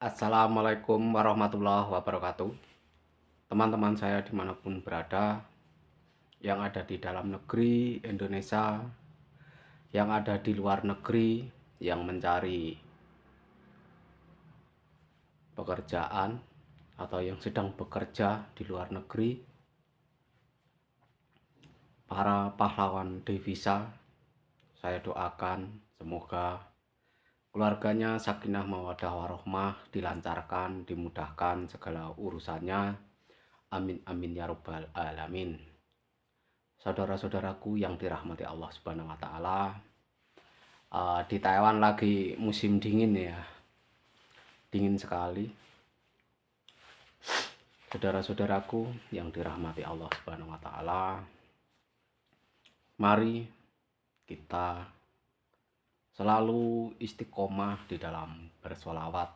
Assalamualaikum warahmatullahi wabarakatuh. Teman-teman saya dimanapun berada, yang ada di dalam negeri Indonesia, yang ada di luar negeri, yang mencari pekerjaan atau yang sedang bekerja di luar negeri, para pahlawan devisa, saya doakan semoga keluarganya sakinah mawaddah warohmah, dilancarkan, dimudahkan segala urusannya. Amin amin ya rabbal alamin. Saudara-saudaraku yang dirahmati Allah Subhanahu wa taala, di Taiwan lagi musim dingin ya. Dingin sekali. Saudara-saudaraku yang dirahmati Allah Subhanahu wa taala, mari kita selalu istiqomah di dalam bersolawat.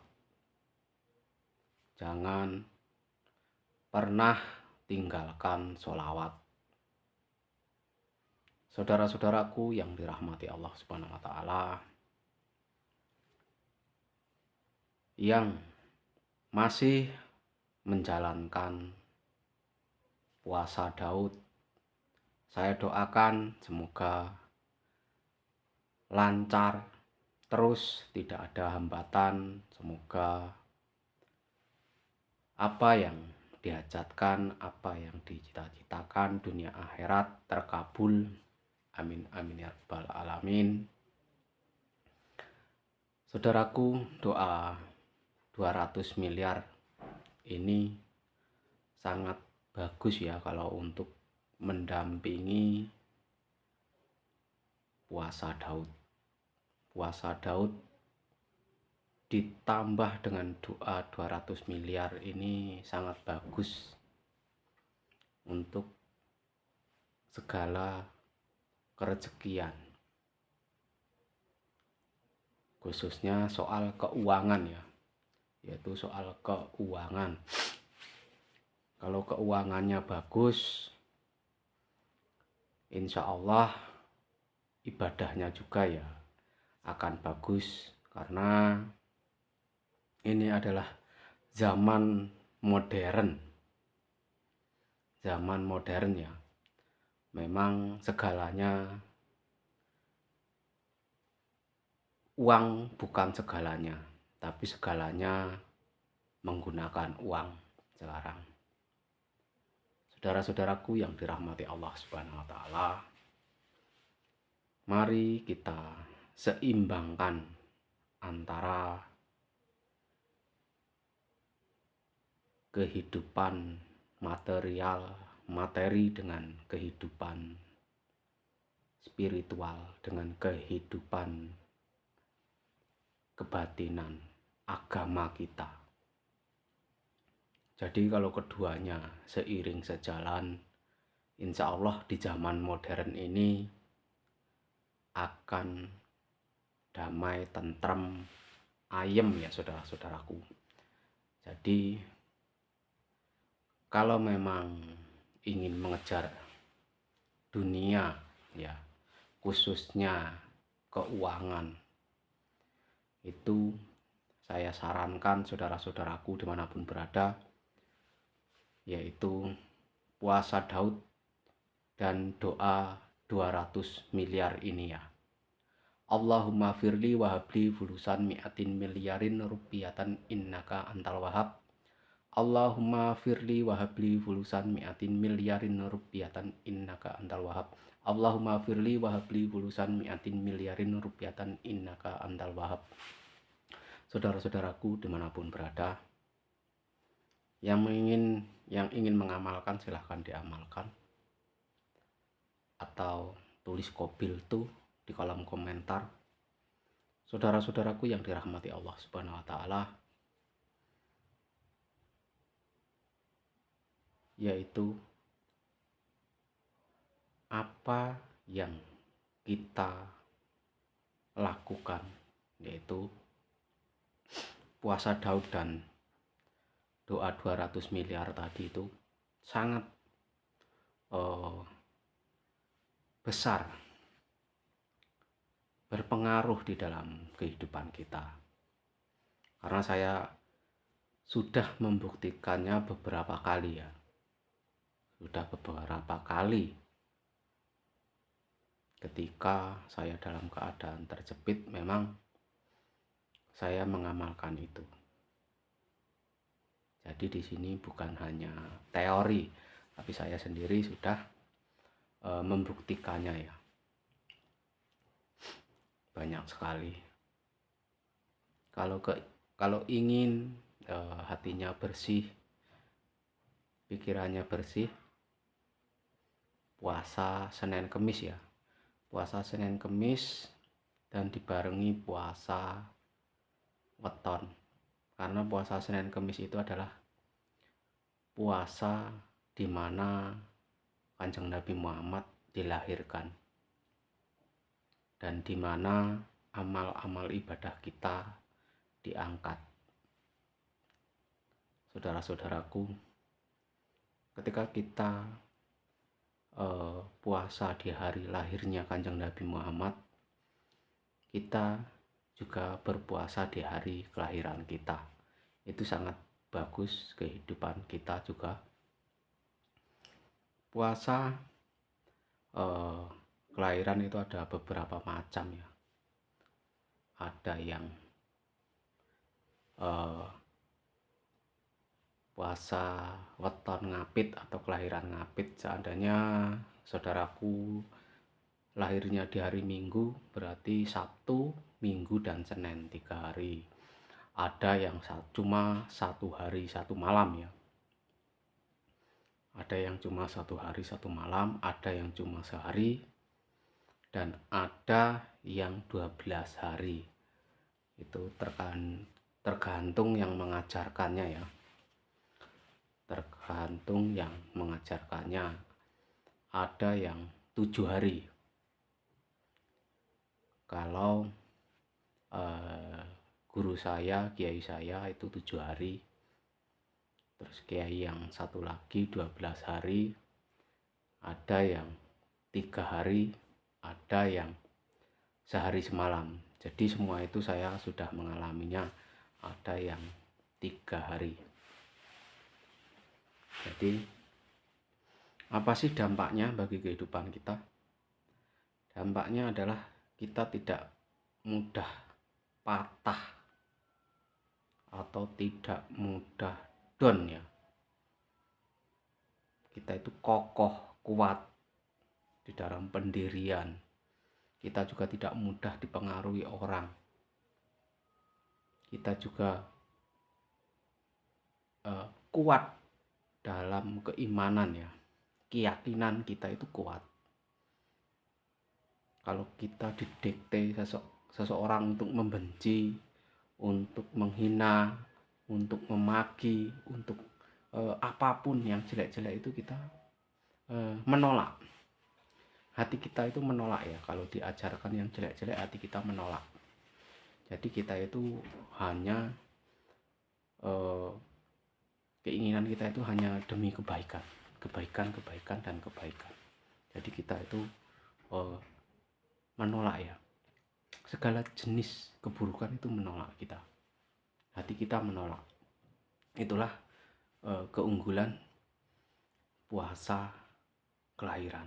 Jangan pernah tinggalkan solawat. Saudara-saudaraku yang dirahmati Allah Subhanahu wa taala, yang masih menjalankan puasa Daud, saya doakan semoga lancar terus, tidak ada hambatan. Semoga apa yang dihajatkan, apa yang dicita-citakan dunia akhirat terkabul. Amin amin ya rabbal alamin. Saudaraku, doa 200 miliar ini sangat bagus ya kalau untuk mendampingi puasa Daud. Puasa Daud ditambah dengan doa 200 miliar ini sangat bagus untuk segala kerezekian, khususnya soal keuangan ya, yaitu soal keuangan. Kalau keuangannya bagus, insya Allah ibadahnya juga ya akan bagus, karena ini adalah zaman modern. Zaman modern ya, memang segalanya uang bukan segalanya, tapi segalanya menggunakan uang sekarang. Saudara-saudaraku yang dirahmati Allah Subhanahu wa taala, mari kita seimbangkan antara kehidupan materi dengan kehidupan spiritual, dengan kehidupan kebatinan agama kita. Jadi kalau keduanya seiring sejalan, insya Allah di zaman modern ini akan damai, tentram, ayem ya saudara-saudaraku. Jadi kalau memang ingin mengejar dunia ya, khususnya keuangan, itu saya sarankan saudara-saudaraku dimanapun berada, yaitu puasa Daud dan doa 200 miliar ini ya. Allahumma firli wahabli fulusan mi'atin miliarin rupiatan innaka antal wahab. Allahumma firli wahabli fulusan mi'atin miliarin rupiatan innaka antal wahab. Allahumma firli wahabli fulusan mi'atin miliarin rupiatan innaka antal wahab. Saudara-saudaraku dimanapun berada, yang ingin mengamalkan silahkan diamalkan, atau tulis kobil tuh di kolom komentar. Saudara-saudaraku yang dirahmati Allah Subhanahu wa taala, yaitu apa yang kita lakukan, yaitu puasa Daud dan doa 200 miliar tadi itu sangat besar berpengaruh di dalam kehidupan kita. Karena saya sudah membuktikannya beberapa kali ya. Sudah beberapa kali ketika saya dalam keadaan terjepit, memang saya mengamalkan itu. Jadi di sini bukan hanya teori, tapi saya sendiri sudah membuktikannya ya. Banyak sekali. Kalau ingin hatinya bersih, pikirannya bersih, puasa Senin Kemis ya. Puasa Senin Kemis dan dibarengi puasa weton. Karena puasa Senin Kemis itu adalah puasa di mana Kanjeng Nabi Muhammad dilahirkan, dan di mana amal-amal ibadah kita diangkat. Saudara-saudaraku, ketika kita puasa di hari lahirnya Kanjeng Nabi Muhammad, kita juga berpuasa di hari kelahiran kita. Itu sangat bagus kehidupan kita juga. Puasa kelahiran itu ada beberapa macam ya. Ada yang puasa weton ngapit atau kelahiran ngapit. Seandainya saudaraku lahirnya di hari Minggu, berarti Sabtu, Minggu, dan Senin, 3 hari. Ada yang cuma 1 hari 1 malam ya. Ada yang cuma 1 hari 1 malam, ada yang cuma sehari, dan ada yang 12 hari. Itu tergantung yang mengajarkannya ya. Tergantung yang mengajarkannya. Ada yang 7 hari. Kalau guru saya, kiai saya itu 7 hari. Terus kiai yang satu lagi 12 hari. Ada yang 3 hari, ada yang sehari semalam. Jadi semua itu saya sudah mengalaminya. Ada yang 3 hari. Jadi apa sih dampaknya bagi kehidupan kita? Dampaknya adalah kita tidak mudah patah atau tidak mudah down ya. Kita itu kokoh, kuat di dalam pendirian. Kita juga tidak mudah dipengaruhi orang. Kita juga kuat dalam keimanan ya. Keyakinan kita itu kuat. Kalau kita didikte seseorang untuk membenci, untuk menghina, untuk memaki, untuk apapun yang jelek-jelek itu kita menolak. Hati kita itu menolak ya. Kalau diajarkan yang jelek-jelek, hati kita menolak. Jadi kita itu hanya keinginan kita itu hanya demi kebaikan, dan kebaikan. Jadi kita itu menolak ya. Segala jenis keburukan itu menolak kita. Hati kita menolak. Itulah keunggulan puasa kelahiran.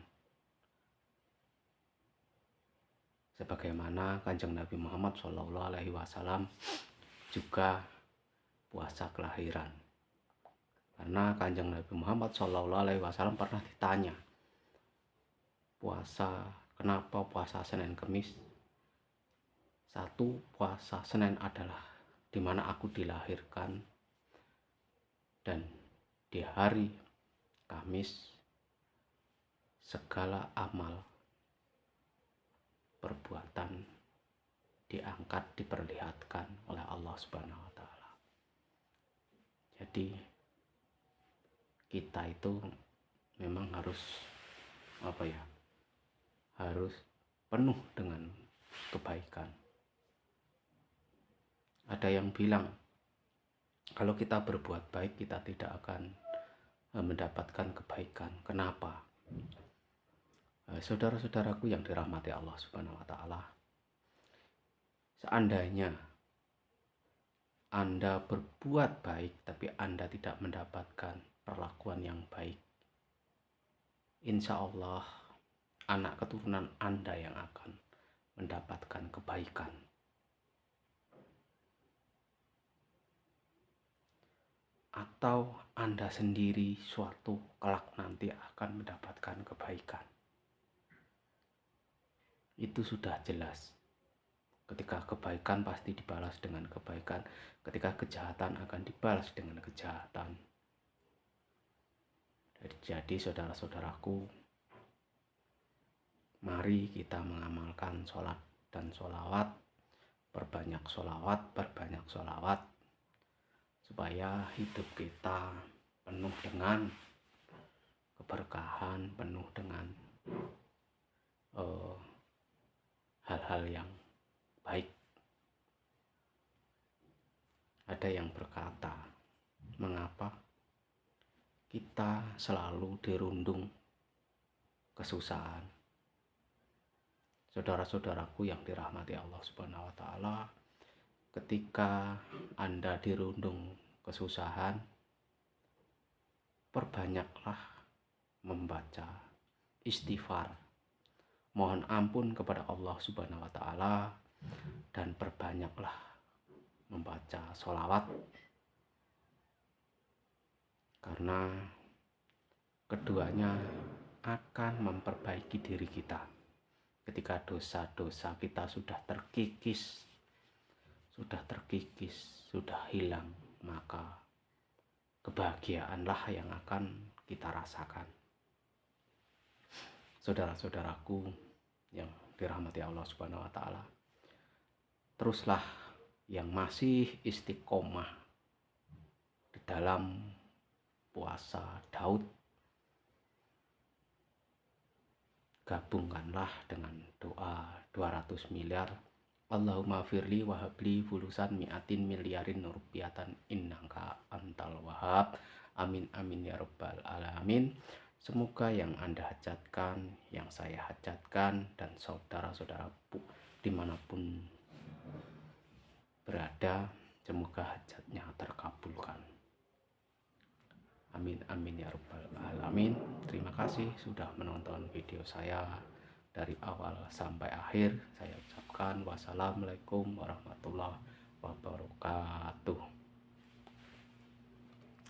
Sebagaimana Kanjeng Nabi Muhammad SAW juga puasa kelahiran. Karena Kanjeng Nabi Muhammad SAW pernah ditanya, kenapa puasa Senin Kemis? 1, puasa Senin adalah dimana aku dilahirkan, dan di hari Kamis segala amal perbuatan diangkat, diperlihatkan oleh Allah Subhanahu wa taala. Jadi kita itu memang harus harus penuh dengan kebaikan. Ada yang bilang kalau kita berbuat baik kita tidak akan mendapatkan kebaikan. Kenapa? Saudara-saudaraku yang dirahmati Allah Subhanahu wa taala, seandainya Anda berbuat baik tapi Anda tidak mendapatkan perlakuan yang baik, insya Allah anak keturunan Anda yang akan mendapatkan kebaikan. Atau Anda sendiri suatu kelak nanti akan mendapatkan kebaikan. Itu sudah jelas. Ketika kebaikan pasti dibalas dengan kebaikan, ketika kejahatan akan dibalas dengan kejahatan. Jadi saudara-saudaraku, mari kita mengamalkan sholat dan sholawat, berbanyak sholawat, supaya hidup kita penuh dengan keberkahan, penuh dengan hal-hal yang baik. Ada yang berkata, mengapa kita selalu dirundung kesusahan? Saudara-saudaraku yang dirahmati Allah Subhanahu wa taala, ketika Anda dirundung kesusahan, perbanyaklah membaca istighfar, mohon ampun kepada Allah Subhanahu wa taala, dan perbanyaklah membaca sholawat, karena keduanya akan memperbaiki diri kita. Ketika dosa-dosa kita sudah terkikis, sudah hilang, maka kebahagiaanlah yang akan kita rasakan. Saudara-saudaraku yang dirahmati Allah Subhanahu wa taala, teruslah yang masih istiqomah di dalam puasa Daud, gabungkanlah dengan doa 200 miliar. Allahumma firli wahabli fulusan mi'atin miliarin rupiatan innaka antal wahab. Amin amin ya rabbal alamin. Semoga yang Anda hajatkan, yang saya hajatkan, dan saudara-saudara dimanapun berada, semoga hajatnya terkabulkan. Amin amin ya rabbal alamin. Terima kasih sudah menonton video saya dari awal sampai akhir. Saya ucapkan wassalamualaikum warahmatullahi wabarakatuh.